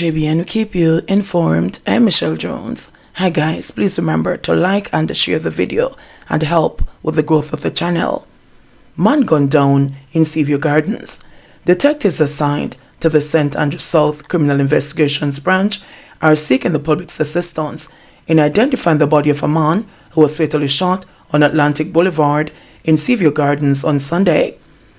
JBNN, we keep you informed. I'm Michelle Jones. Hi guys, please remember to like and share the video and help with the growth of the channel. Man gunned down in Seaview Gardens. Detectives assigned to the St. Andrew South Criminal Investigations Branch are seeking the public's assistance in identifying the body of a man who was fatally shot on Atlantic Boulevard in Seaview Gardens on Sunday.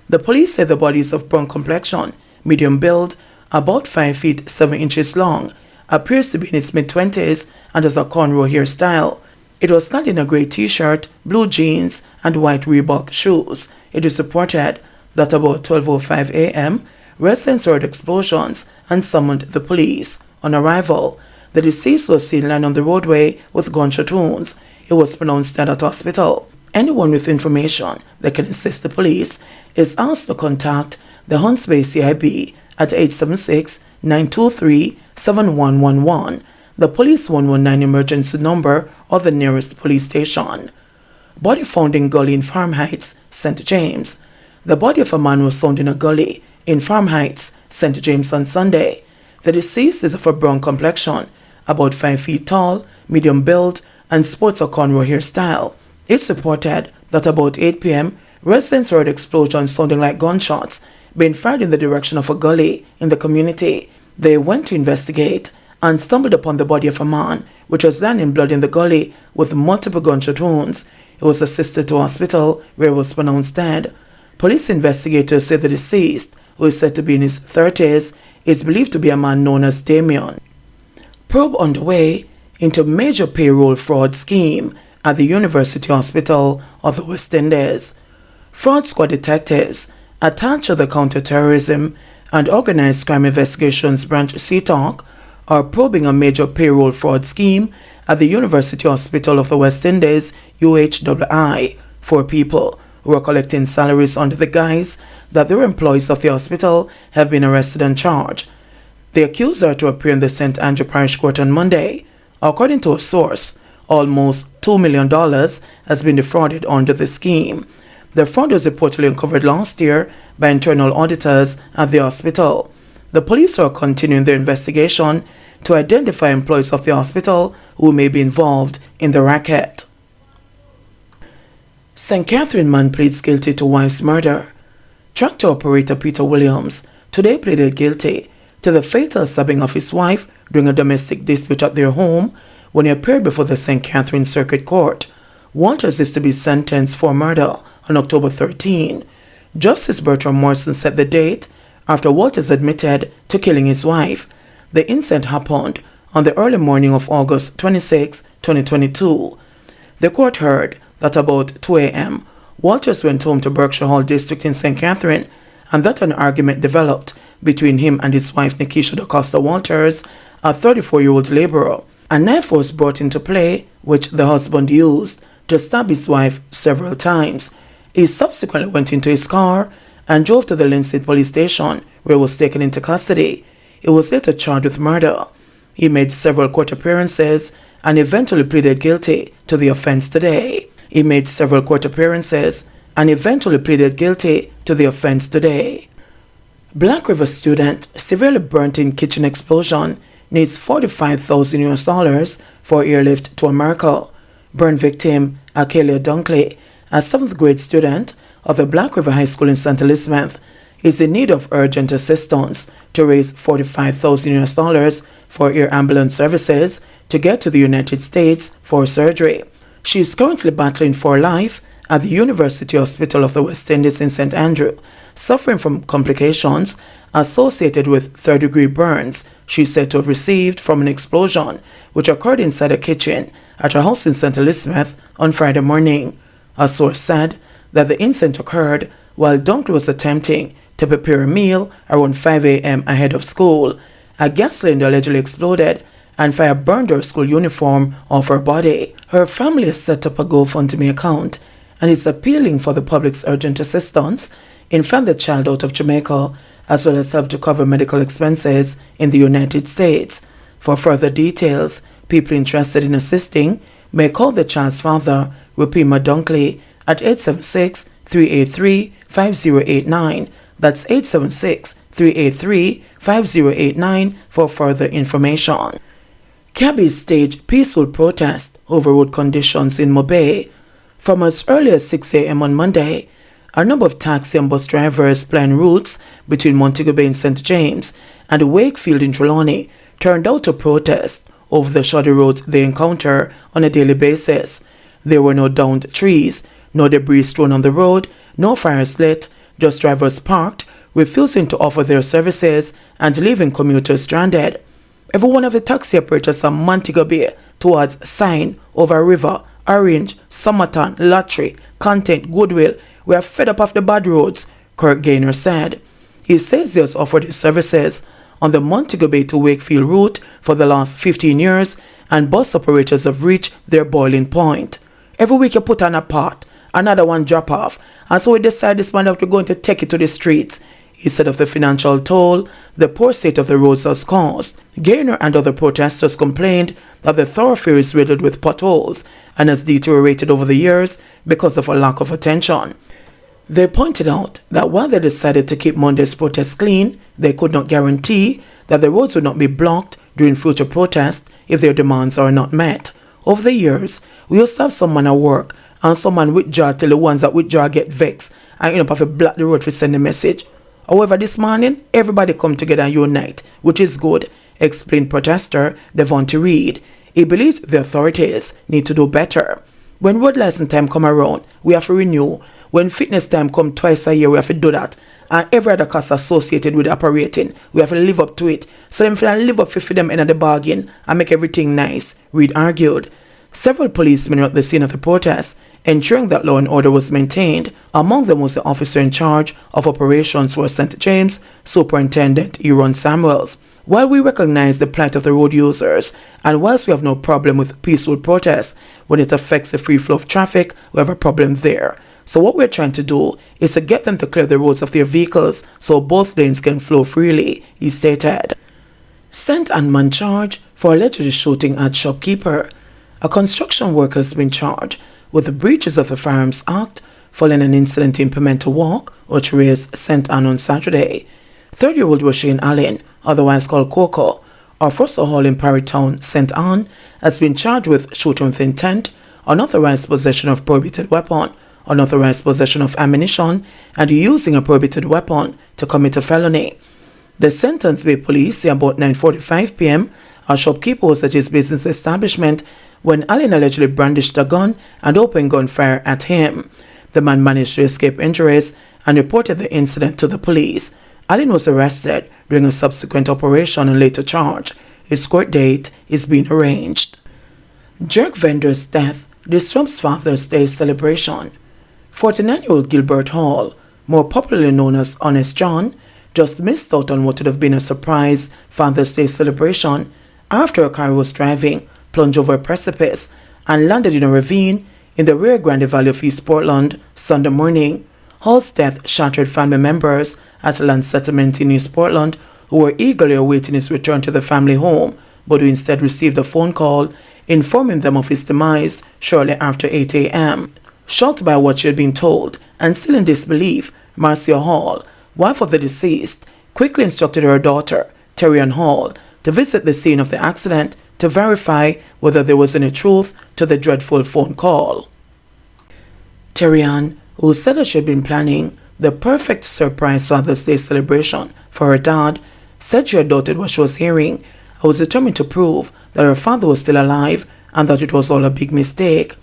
The police say the body is of brown complexion, medium build, about 5 feet 7 inches long, appears to be in its mid-20s and has a cornrow hairstyle. It was clad in a grey t-shirt, blue jeans and white Reebok shoes. It is reported that about 12:05 a.m., residents heard explosions and summoned the police. On arrival, the deceased was seen lying on the roadway with gunshot wounds. He was pronounced dead at hospital. Anyone with information that can assist the police is asked to contact the Hunts Bay CIB at 876-923-7111, the Police 119 emergency number or the nearest police station. Body found in gully in Farm Heights, St. James. The body of a man was found in a gully in Farm Heights, St. James on Sunday. The deceased is of a brown complexion, about 5 feet tall, medium build, and sports a cornrow hairstyle. It's reported that about 8 p.m., residents heard explosions sounding like gunshots being fired in the direction of a gully in the community. They went to investigate and stumbled upon the body of a man, which was lying in blood in the gully with multiple gunshot wounds. He was assisted to hospital where he was pronounced dead. Police investigators say the deceased, who is said to be in his 30s, is believed to be a man known as Damien. Probe underway into major payroll fraud scheme at the University Hospital of the West Indies. Fraud squad detectives attached to the Counter-Terrorism and Organized Crime Investigations Branch CTOC are probing a major payroll fraud scheme at the University Hospital of the West Indies, UHII. 4 people who are collecting salaries under the guise that they're employees of the hospital have been arrested and charged. The accused are to appear in the St. Andrew Parish Court on Monday. According to a source, almost $2 million has been defrauded under the scheme. The fraud was reportedly uncovered last year by internal auditors at the hospital. The police are continuing their investigation to identify employees of the hospital who may be involved in the racket. St. Catherine man pleads guilty to wife's murder. Tractor operator Peter Williams today pleaded guilty to the fatal stabbing of his wife during a domestic dispute at their home when he appeared before the St. Catherine Circuit Court. Walters is to be sentenced for murder on October 13. Justice Bertram Morrison set the date after Walters admitted to killing his wife. The incident happened on the early morning of August 26, 2022. The court heard that about 2 a.m., Walters went home to Berkshire Hall District in St. Catherine and that an argument developed between him and his wife Nikisha DaCosta Walters, a 34-year-old laborer. A knife was brought into play, which the husband used to stab his wife several times. He subsequently went into his car and drove to the Linstead police station where he was taken into custody. He was later charged with murder. He made several court appearances and eventually pleaded guilty to the offense today. Black River student severely burnt in kitchen explosion needs $45,000 for airlift to America. Burn victim Akelia Dunkley, a 7th grade student of the Black River High School in St. Elizabeth, is in need of urgent assistance to raise $45,000 for air ambulance services to get to the United States for surgery. She is currently battling for life at the University Hospital of the West Indies in St. Andrew, suffering from complications associated with third-degree burns she is said to have received from an explosion which occurred inside a kitchen at her house in St. Elizabeth on Friday morning. A source said that the incident occurred while Dunkley was attempting to prepare a meal around 5 a.m. ahead of school. A gas cylinder allegedly exploded and fire burned her school uniform off her body. Her family has set up a GoFundMe account and is appealing for the public's urgent assistance in finding the child out of Jamaica, as well as help to cover medical expenses in the United States. For further details, people interested in assisting may call the child's father, Rupima Dunkley, at 876-383-5089. That's 876-383-5089. 5089 for further information. Cabbies staged peaceful protest over road conditions in Mobay. From as early as 6 a.m. on Monday, a number of taxi and bus drivers plying routes between Montego Bay in St. James and Wakefield in Trelawney turned out to protest over the shoddy roads they encounter on a daily basis. There were no downed trees, no debris strewn on the road, no fires lit, just drivers parked, refusing to offer their services and leaving commuters stranded. Every one of the taxi operators from Montego Bay towards Sign, Over River, Orange, Somerton, Lottery, Content, Goodwill were fed up of the bad roads, Kirk Gaynor said. He says he has offered his services on the Montego Bay to Wakefield route for the last 15 years and bus operators have reached their boiling point. Every week you put on a part, another one drop off, and so we decided this month that we're going to take it to the streets. He said of the financial toll the poor state of the roads has caused. Gaynor and other protesters complained that the thoroughfare is riddled with potholes and has deteriorated over the years because of a lack of attention. They pointed out that while they decided to keep Monday's protest clean, they could not guarantee that the roads would not be blocked during future protests if their demands are not met. Over the years, we used to have some man at work and some man withdraw till the ones that withdraw get vexed and end up have to block the road to send a message. However, this morning, everybody come together and unite, which is good, explained protester Devontae Reed. He believes the authorities need to do better. When road license time come around, we have to renew. When fitness time come twice a year, we have to do that. And every other cost associated with operating, we have to live up to it. So them can live up for them in the bargain and make everything nice, Reed argued. Several policemen were at the scene of the protest, ensuring that law and order was maintained. Among them was the officer in charge of operations for St. James, Superintendent Euron Samuels. While we recognize the plight of the road users, and whilst we have no problem with peaceful protests, when it affects the free flow of traffic, we have a problem there. So what we're trying to do is to get them to clear the roads of their vehicles so both lanes can flow freely, he stated. Sent and man charged for allegedly shooting at shopkeeper. A construction worker has been charged with the breaches of the Firearms Act following an incident in Pimento Walk, Ochire's St. Anne on Saturday. 30-year-old Roshane Allen, otherwise called Coco, of Russell Hall in Parrytown, St. Anne, has been charged with shooting with intent, unauthorized possession of prohibited weapon, unauthorized possession of ammunition, and using a prohibited weapon to commit a felony. The Sentence Bay police say about 9:45 p.m. a shopkeeper was at his business establishment when Allen allegedly brandished a gun and opened gunfire at him. The man managed to escape injuries and reported the incident to the police. Allen was arrested during a subsequent operation and later charged. His court date is being arranged. Jerk vendor's death disrupts Father's Day celebration. 49-year-old Gilbert Hall, more popularly known as Honest John, just missed out on what would have been a surprise Father's Day celebration after a car he was driving plunged over a precipice and landed in a ravine in the Rio Grande Valley of East Portland Sunday morning. Hall's death shattered family members at a land settlement in East Portland who were eagerly awaiting his return to the family home, but who instead received a phone call informing them of his demise shortly after 8 a.m. Shocked by what she had been told and still in disbelief, Marcia Hall, wife of the deceased, quickly instructed her daughter, Terry-Ann Hall, to visit the scene of the accident to verify whether there was any truth to the dreadful phone call. Terry-Ann, who said that she had been planning the perfect surprise Father's Day celebration for her dad, said she had doubted what she was hearing and was determined to prove that her father was still alive and that it was all a big mistake.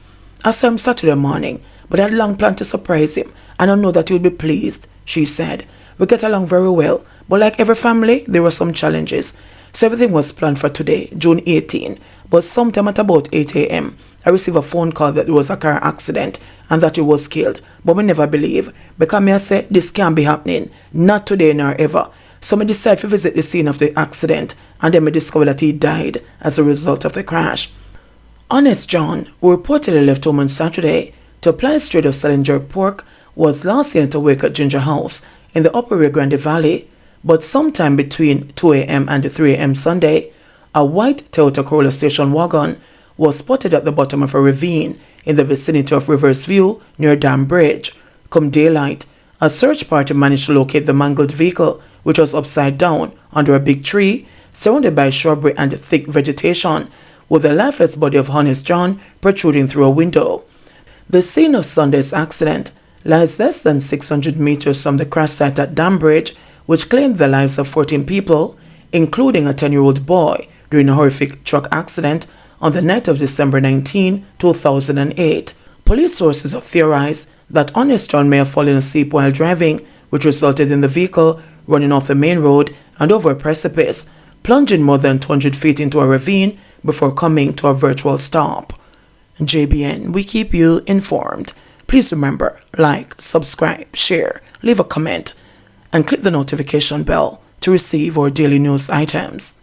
I saw him Saturday morning, but I had long planned to surprise him, and I know that he would be pleased, she said. We get along very well, but like every family, there were some challenges. So everything was planned for today, June 18, but sometime at about 8 a.m., I received a phone call that there was a car accident and that he was killed, but we never believe, because me I say this can't be happening, not today nor ever. So I decided to visit the scene of the accident, and then I discovered that he died as a result of the crash. Honest John, who reportedly left home on Saturday to apply the trade of selling jerk pork, was last seen at a wake at Ginger House in the Upper Rio Grande Valley, but sometime between 2 a.m. and 3 a.m. Sunday, a white Toyota Corolla station wagon was spotted at the bottom of a ravine in the vicinity of Rivers View near Dam Bridge. Come daylight, a search party managed to locate the mangled vehicle which was upside down under a big tree surrounded by shrubbery and thick vegetation, with the lifeless body of Honest John protruding through a window. The scene of Sunday's accident lies less than 600 meters from the crash site at Dam Bridge, which claimed the lives of 14 people, including a 10-year-old boy, during a horrific truck accident on the night of December 19, 2008. Police sources have theorized that Honest John may have fallen asleep while driving, which resulted in the vehicle running off the main road and over a precipice, plunging more than 200 feet into a ravine before coming to a virtual stop. JBN, we keep you informed. Please remember, like, subscribe, share, leave a comment, and click the notification bell to receive our daily news items.